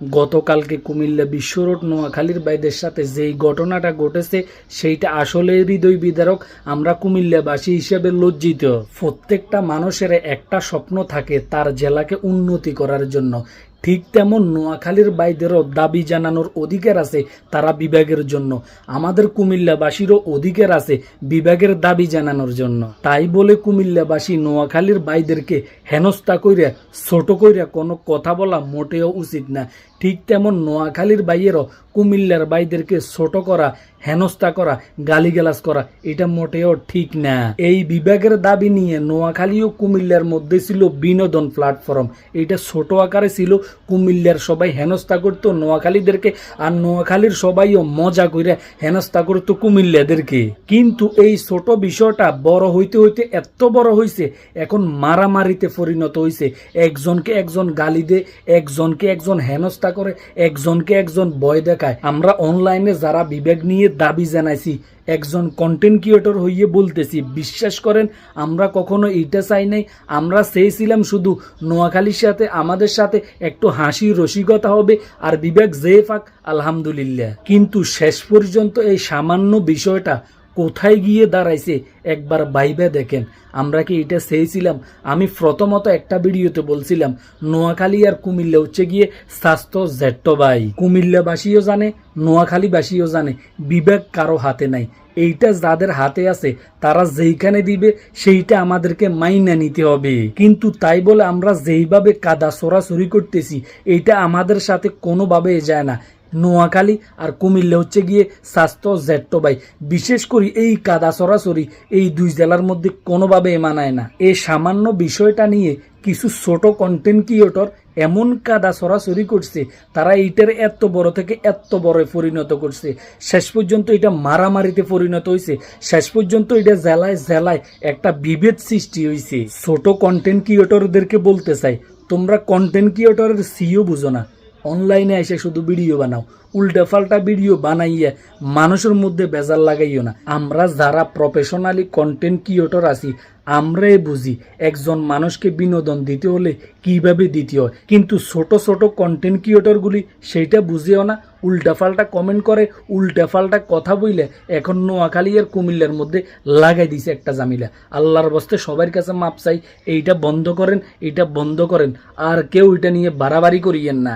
গতকালকে কুমিল্লা বিশ্ব রোড নোয়াখালীর ভাইদের সাথে যেই ঘটনাটা ঘটেছে সেইটা আসলে হৃদয় বিদারক। আমরা কুমিল্লাবাসী হিসেবে লজ্জিত। প্রত্যেকটা মানুষের একটা স্বপ্ন থাকে তার জেলাকে উন্নতি করার জন্য। ঠিক তেমন নোয়াখালীর ভাইদেরও দাবি জানানোর অধিকার আছে তারা বিভাগের জন্য। আমাদের কুমিল্লাবাসীরও অধিকার আছে বিভাগের দাবি জানানোর জন্য। তাই বলে কুমিল্লাবাসী নোয়াখালীর ভাইদেরকে হেনস্থা কইরা ছোট কইরা কোনো কথা বলা মোটেও উচিত না। ঠিক তেমন নোয়াখালীর ভাইয়েরও কুমিল্লার ভাইদেরকে ছোট করা, হেনস্থা করা, গালিগালাজ করা এটা মোটেও ঠিক না। এই বিভাগের দাবি নিয়ে নোয়াখালী ও কুমিল্লার মধ্যে ছিল বিনোদন প্ল্যাটফর্ম। এটা ছোট আকারে ছিল, কুমিল্লার সবাই হেনস্থা করতো নোয়াখালীদেরকে, আর নোয়াখালীর সবাইও মজা করে হেনস্থা করতো কুমিল্লাদেরকে। কিন্তু এই ছোট বিষয়টা বড় হইতে হইতে এত বড় হয়েছে, এখন মারামারিতে পরিণত হয়েছে। একজনকে একজন গালি দে, একজনকে একজন হেনস্থা করে, একজনকে একজন ভয় দেখায়। আমরা অনলাইনে যারা বিভাগ নিয়ে দাবি জানাইছি, একজন কন্টেন্ট ক্রিয়েটর হইয়ে বলতেছি, বিশ্বাস করেন আমরা কখনো এইটা চাই নাই। আমরা চেয়েছিলাম শুধু নোয়াখালীর সাথে আমাদের সাথে একটু হাসি রসিকতা হবে, আর বিভাগ যে ফাক আলহামদুলিল্লাহ। কিন্তু শেষ পর্যন্ত এই সামান্য বিষয়টা কোথায় গিয়ে দাঁড়াইছে একবার ভাইবা দেখেন। আমরা কি এটা চেয়েছিলাম? আমি প্রথমত একটা ভিডিওতে বলছিলাম নোয়াখালী আর কুমিল্লা হচ্ছে গিয়ে স্বাস্থ্য জেট্ট ভাই। কুমিল্লাবাসীও জানে, নোয়াখালীবাসীও জানে বিভাগ কারো হাতে নাই। এইটা যাদের হাতে আছে তারা যেইখানে দিবে সেইটা আমাদেরকে মাইনা নিতে হবে। কিন্তু তাই বলে আমরা যেইভাবে কাদা সরাসরি করতেছি এইটা আমাদের সাথে কোনোভাবে যায় না। নোয়াখালী আর কুমিল্লা হচ্ছে গিয়ে স্বাস্থ্য জেট্ট ভাই। বিশেষ করে এই কাদা সরাসরি এই দুই জেলার মধ্যে কোনোভাবে মানায় না। এই সামান্য বিষয়টা নিয়ে কিছু ছোট কন্টেন্ট ক্রিয়েটর এমন কাদা সরাসরি করছে, তারা এইটার এত বড় থেকে এত বড় পরিণত করছে। শেষ পর্যন্ত এটা মারামারিতে পরিণত হয়েছে। শেষ পর্যন্ত এটা জেলায় জেলায় একটা বিভেদ সৃষ্টি হয়েছে। ছোট কন্টেন্ট ক্রিয়েটরদেরকে বলতে চাই, তোমরা কন্টেন্ট ক্রিয়েটরের সিও বুঝো না। অনলাইনে এসে শুধু ভিডিও বানাও, উল্টাপাল্টা ভিডিও বানাইয়া মানুষের মধ্যে বেজার লাগাইও না। আমরা যারা প্রফেশনালি কন্টেন্ট ক্রিয়েটর আছি আমরাই বুঝি একজন মানুষকে বিনোদন দিতে হলে কিভাবে দিতে হয়। কিন্তু ছোট ছোট কন্টেন্ট ক্রিয়েটরগুলি সেইটা বুঝেও না, উল্টাপাল্টা কমেন্ট করে, উল্টাপাল্টা কথা বইলে এখন নোয়াখালী আর কুমিল্লার মধ্যে লাগাই দিছে একটা জামিলা। আল্লাহর বস্তে সবার কাছে মাপ চাই, এইটা বন্ধ করেন, এইটা বন্ধ করেন। আর কেউ এটা নিয়ে বাড়াবাড়ি করিয়েন না।